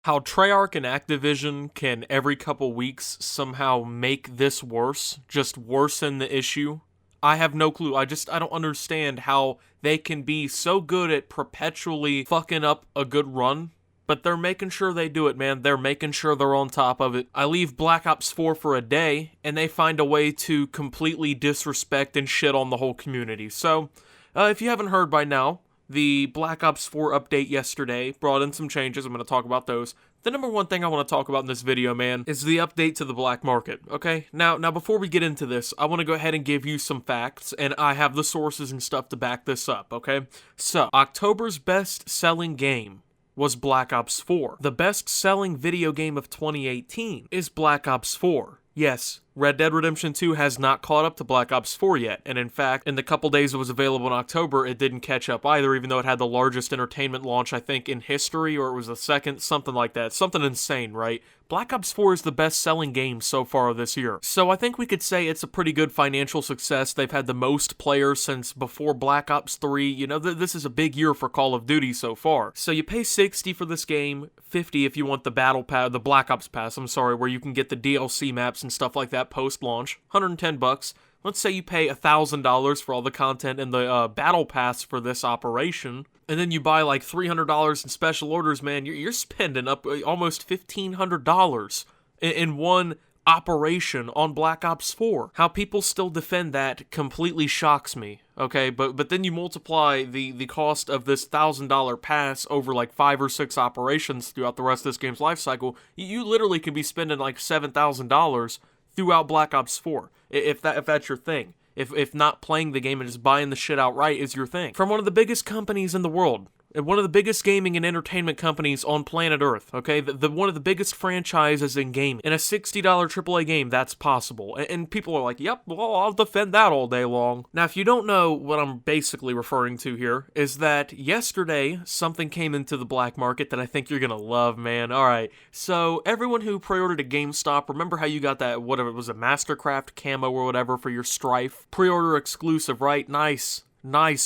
How Treyarch and Activision can every couple weeks somehow make this worse, just worsen the issue. I have no clue. I don't understand how they can be so good at perpetually fucking up a good run, but they're making sure they do it, man. They're making sure they're on top of it. I leave Black Ops 4 for a day, and they find a way to completely disrespect and shit on the whole community. So, if you haven't heard by now, the Black Ops 4 update yesterday brought in some changes. I'm going to talk about those. The number one thing I want to talk about in this video, man, is the update to the black market, okay? Now before we get into this, I want to go ahead and give you some facts, and I have the sources and stuff to back this up, okay? So, October's best-selling game was Black Ops 4. The best-selling video game of 2018 is Black Ops 4. Yes, Red Dead Redemption 2 has not caught up to Black Ops 4 yet, and in fact, in the couple days it was available in October, it didn't catch up either, even though it had the largest entertainment launch, I think, in history, or it was the second, something like that. Something insane, right? Black Ops 4 is the best-selling game so far this year. So I think we could say it's a pretty good financial success. They've had the most players since before Black Ops 3. You know, this is a big year for Call of Duty so far. So you pay $60 for this game, $50 if you want the Battle Pass, the Black Ops Pass, where you can get the DLC maps and stuff like that post-launch, $110. Let's say you pay $1,000 for all the content and the Battle Pass for this operation, and then you buy like $300 in special orders, man, you're spending up almost $1,500 in one operation on Black Ops 4. How people still defend that completely shocks me, okay? But then you multiply the cost of this $1,000 pass over like 5 or 6 operations throughout the rest of this game's life cycle, you literally could be spending like $7,000 throughout Black Ops 4, if that's your thing. If not playing the game and just buying the shit outright is your thing. From one of the biggest companies in the world, and one of the biggest gaming and entertainment companies on planet Earth, okay? One of the biggest franchises in gaming. In a $60 AAA game, that's possible. And people are like, yep, well, I'll defend that all day long. Now, if you don't know what I'm basically referring to here, is that yesterday, something came into the black market that I think you're gonna love, man. Alright, so everyone who pre-ordered at GameStop, remember how you got that, whatever it was, a Mastercraft camo or whatever for your Strife? Pre-order exclusive, right? Nice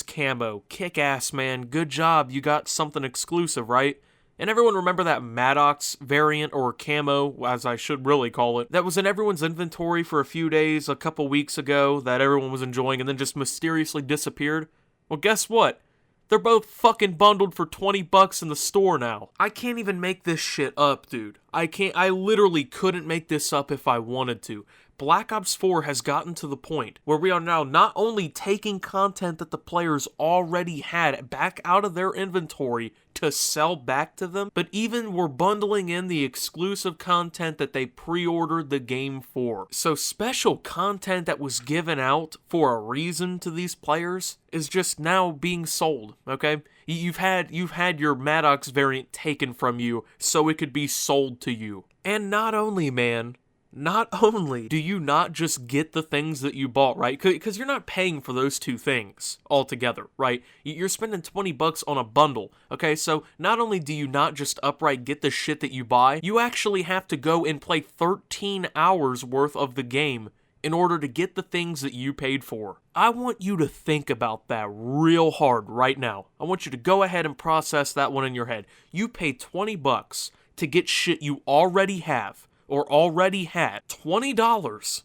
camo. Kick-ass, man. Good job. You got something exclusive, right? And everyone remember that Maddox variant, or camo, as I should really call it, that was in everyone's inventory for a few days, a couple weeks ago, that everyone was enjoying, and then just mysteriously disappeared? Well, guess what? They're both fucking bundled for $20 in the store now. I can't even make this shit up, dude. I literally couldn't make this up if I wanted to. Black Ops 4 has gotten to the point where we are now not only taking content that the players already had back out of their inventory to sell back to them, but even we're bundling in the exclusive content that they pre-ordered the game for. So special content that was given out for a reason to these players is just now being sold, okay? You've had your Maddox variant taken from you so it could be sold to you. And not only, man, not only do you not just get the things that you bought, right? Because you're not paying for those two things altogether, right? You're spending $20 on a bundle, okay? So not only do you not just upright get the shit that you buy, you actually have to go and play 13 hours worth of the game in order to get the things that you paid for. I want you to think about that real hard right now. I want you to go ahead and process that one in your head. You pay $20 to get shit you already have, or already had, $20,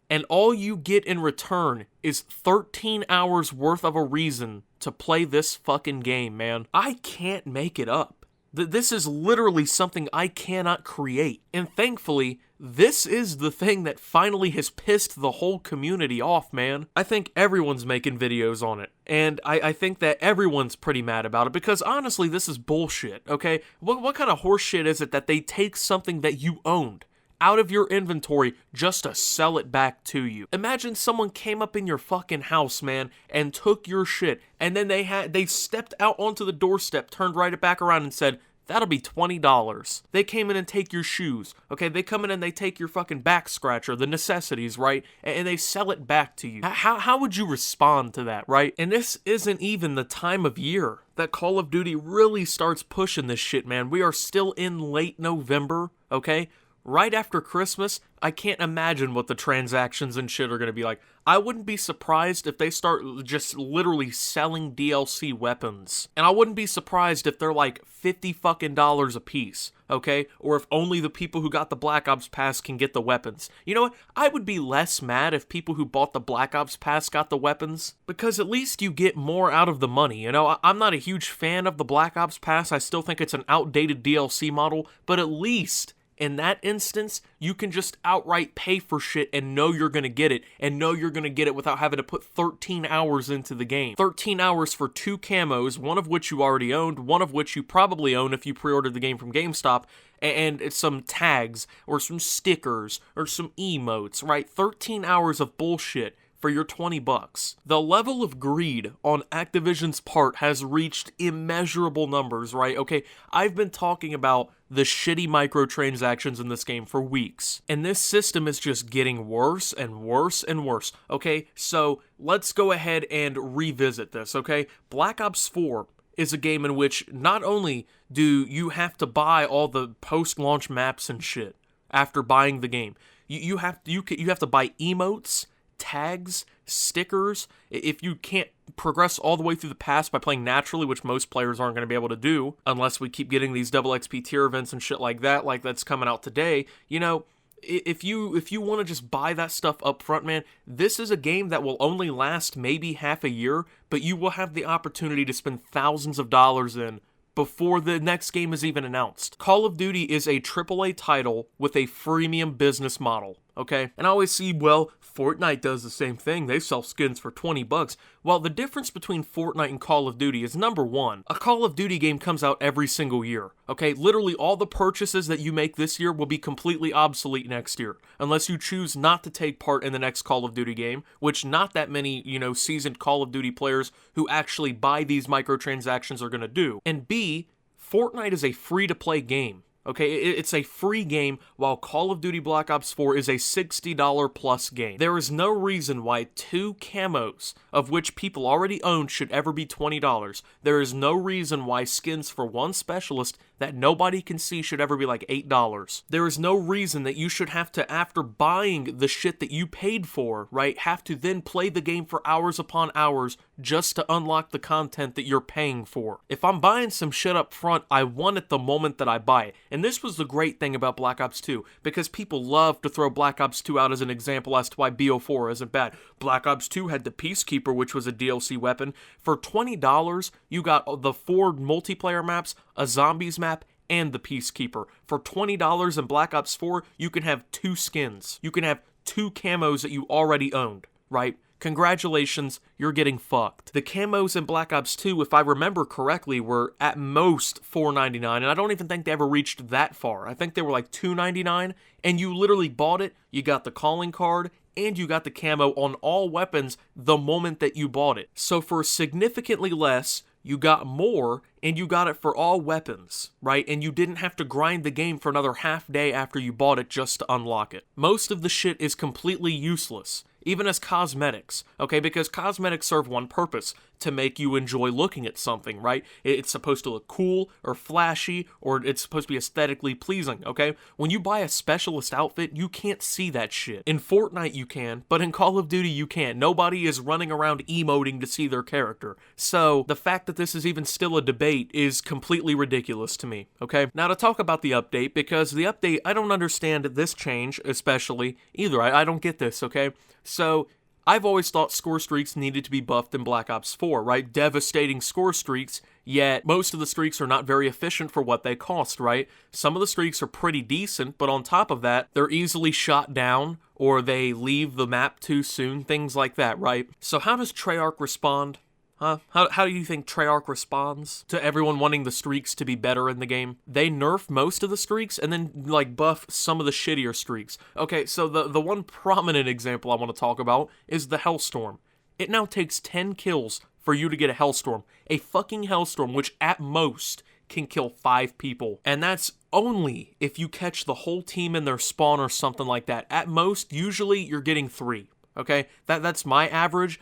and all you get in return is 13 hours worth of a reason to play this fucking game, man. I can't make it up. This is literally something I cannot create. And thankfully, this is the thing that finally has pissed the whole community off, man. I think everyone's making videos on it. And I think that everyone's pretty mad about it, because honestly, this is bullshit, okay? What kind of horseshit is it that they take something that you owned out of your inventory just to sell it back to you? Imagine someone came up in your fucking house, man, and took your shit, and then they stepped out onto the doorstep, turned right back around and said, that'll be $20. They came in and take your shoes, okay? They come in and they take your fucking back scratcher, the necessities, right? And they sell it back to you. How would you respond to that, right? And this isn't even the time of year that Call of Duty really starts pushing this shit, man. We are still in late November, okay? right after Christmas, I can't imagine what the transactions and shit are going to be like. I wouldn't be surprised if they start just literally selling DLC weapons. And I wouldn't be surprised if they're like $50 fucking a piece, okay? Or if only the people who got the Black Ops Pass can get the weapons. You know what? I would be less mad if people who bought the Black Ops Pass got the weapons, because at least you get more out of the money. You know, I'm not a huge fan of the Black Ops Pass. I still think it's an outdated DLC model, but at least in that instance, you can just outright pay for shit and know you're gonna get it, and know you're gonna get it without having to put 13 hours into the game. 13 hours for 2 camos, one of which you already owned, one of which you probably own if you pre-ordered the game from GameStop, and some tags, or some stickers, or some emotes, right? 13 hours of bullshit for your $20. The level of greed on Activision's part has reached immeasurable numbers, right? Okay, I've been talking about the shitty microtransactions in this game for weeks, and this system is just getting worse and worse and worse, okay? So let's go ahead and revisit this, okay? Black Ops 4 is a game in which not only do you have to buy all the post-launch maps and shit after buying the game, you have to buy emotes, tags, stickers. If you can't progress all the way through the pass by playing naturally, which most players aren't going to be able to do unless we keep getting these double XP tier events and shit like that's coming out today, you know, if you want to just buy that stuff up front, man, this is a game that will only last maybe half a year, but you will have the opportunity to spend thousands of dollars in before the next game is even announced. Call of Duty is a AAA title with a freemium business model, okay? And I always see, well, Fortnite does the same thing. They sell skins for $20. Well, the difference between Fortnite and Call of Duty is, number one, a Call of Duty game comes out every single year, okay? Literally all the purchases that you make this year will be completely obsolete next year, unless you choose not to take part in the next Call of Duty game, which not that many, you know, seasoned Call of Duty players who actually buy these microtransactions are gonna do. And B, Fortnite is a free-to-play game. Okay, it's a free game, while Call of Duty Black Ops 4 is a $60 plus game. There is no reason why 2 camos, of which people already own, should ever be $20. There is no reason why skins for one specialist that nobody can see should ever be like $8. There is no reason that you should have to, after buying the shit that you paid for, right, have to then play the game for hours upon hours just to unlock the content that you're paying for. If I'm buying some shit up front, I want it the moment that I buy it. And this was the great thing about Black Ops 2, because people love to throw Black Ops 2 out as an example as to why BO4 isn't bad. Black Ops 2 had the Peacekeeper, which was a DLC weapon. For $20, you got the 4 multiplayer maps, a zombies map, and the Peacekeeper. For $20 in Black Ops 4, you can have 2 skins. You can have 2 camos that you already owned, right? Congratulations, you're getting fucked. The camos in Black Ops 2, if I remember correctly, were at most $4.99, and I don't even think they ever reached that far. I think they were like $2.99, and you literally bought it, you got the calling card, and you got the camo on all weapons the moment that you bought it. So for significantly less, you got more, and you got it for all weapons, right? And you didn't have to grind the game for another half day after you bought it just to unlock it. Most of the shit is completely useless, even as cosmetics, okay? Because cosmetics serve one purpose, to make you enjoy looking at something, right? It's supposed to look cool or flashy, or it's supposed to be aesthetically pleasing, okay? When you buy a specialist outfit, you can't see that shit. In Fortnite you can, but in Call of Duty you can't. Nobody is running around emoting to see their character. So the fact that this is even still a debate is completely ridiculous to me, okay? Now to talk about the update, because the update, I don't understand this change especially either. I don't get this, okay? So I've always thought score streaks needed to be buffed in Black Ops 4, right? Devastating score streaks, yet most of the streaks are not very efficient for what they cost, right? Some of the streaks are pretty decent, but on top of that, they're easily shot down, or they leave the map too soon, things like that, right? So how does Treyarch respond? Huh? How do you think Treyarch responds to everyone wanting the streaks to be better in the game? They nerf most of the streaks and then, like, buff some of the shittier streaks. Okay, so the one prominent example I want to talk about is the Hellstorm. It now takes 10 kills for you to get a Hellstorm. A fucking Hellstorm, which at most can kill 5 people. And that's only if you catch the whole team in their spawn or something like that. At most, usually, you're getting 3. Okay? That's my average.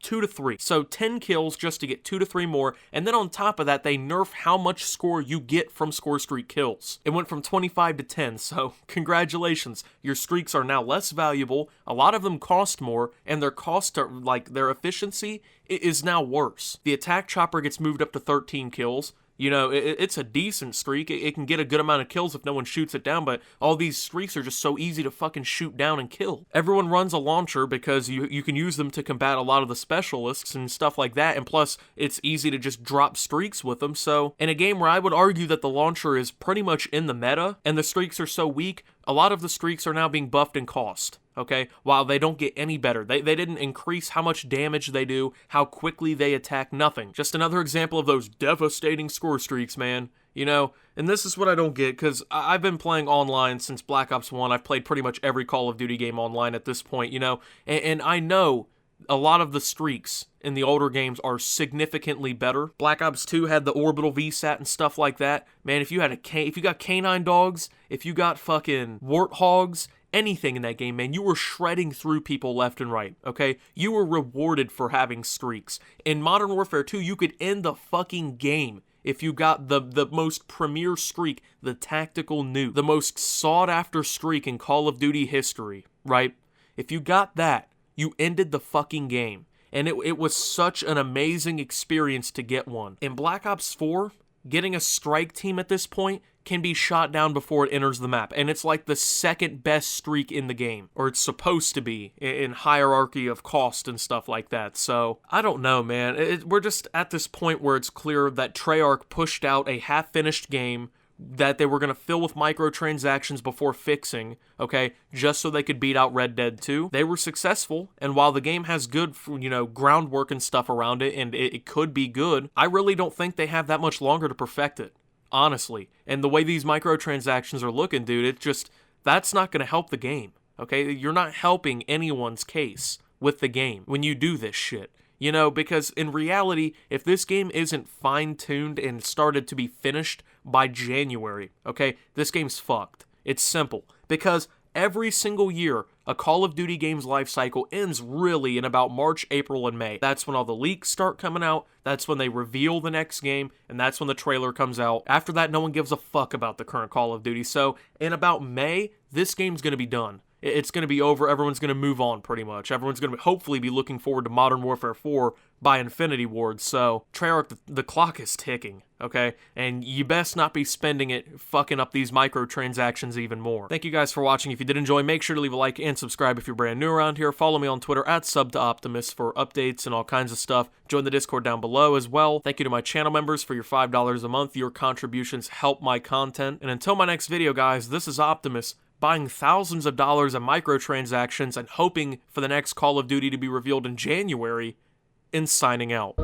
2 to 3. So 10 kills just to get 2 to 3 more, and then on top of that, they nerf how much score you get from score streak kills. It went from 25 to 10, so congratulations. Your streaks are now less valuable, a lot of them cost more, and their cost, like their efficiency, is now worse. The attack chopper gets moved up to 13 kills. You know, it's a decent streak. It can get a good amount of kills if no one shoots it down, but all these streaks are just so easy to fucking shoot down and kill. Everyone runs a launcher because you can use them to combat a lot of the specialists and stuff like that, and plus, it's easy to just drop streaks with them, so in a game where I would argue that the launcher is pretty much in the meta, and the streaks are so weak, a lot of the streaks are now being buffed in cost. Okay, while they don't get any better. They didn't increase how much damage they do, how quickly they attack, nothing. Just another example of those devastating score streaks, man. You know, and this is what I don't get, because I've been playing online since Black Ops 1. I've played pretty much every Call of Duty game online at this point, you know, and I know a lot of the streaks in the older games are significantly better. Black Ops 2 had the orbital VSAT and stuff like that. Man, if you got canine dogs, if you got fucking warthogs, anything in that game, man, you were shredding through people left and right, okay? You were rewarded for having streaks. In Modern Warfare 2, you could end the fucking game if you got the most premier streak, the tactical nuke, the most sought-after streak in Call of Duty history, right? If you got that, you ended the fucking game. And it was such an amazing experience to get one. In Black Ops 4, getting a strike team at this point can be shot down before it enters the map, and it's like the second best streak in the game, or it's supposed to be in hierarchy of cost and stuff like that. So I don't know, man. We're just at this point where it's clear that Treyarch pushed out a half-finished game that they were going to fill with microtransactions before fixing, okay, just so they could beat out Red Dead 2. They were successful, and while the game has good, you know, groundwork and stuff around it, and it could be good, I really don't think they have that much longer to perfect it. Honestly. And the way these microtransactions are looking, dude, that's not going to help the game, okay? You're not helping anyone's case with the game when you do this shit. You know, because in reality, if this game isn't fine-tuned and started to be finished by January, okay, this game's fucked. It's simple. Because every single year, a Call of Duty game's life cycle ends really in about March, April, and May. That's when all the leaks start coming out, that's when they reveal the next game, and that's when the trailer comes out. After that, no one gives a fuck about the current Call of Duty, so in about May, this game's gonna be done. It's going to be over, everyone's going to move on pretty much. Everyone's going to hopefully be looking forward to Modern Warfare 4 by Infinity Ward, so Treyarch, the clock is ticking, okay? And you best not be spending it fucking up these microtransactions even more. Thank you guys for watching. If you did enjoy, make sure to leave a like and subscribe if you're brand new around here. Follow me on Twitter at @SubToOptimus for updates and all kinds of stuff. Join the Discord down below as well. Thank you to my channel members for your $5 a month. Your contributions help my content. And until my next video, guys, this is Optimus, buying thousands of dollars of microtransactions and hoping for the next Call of Duty to be revealed in January, and signing out.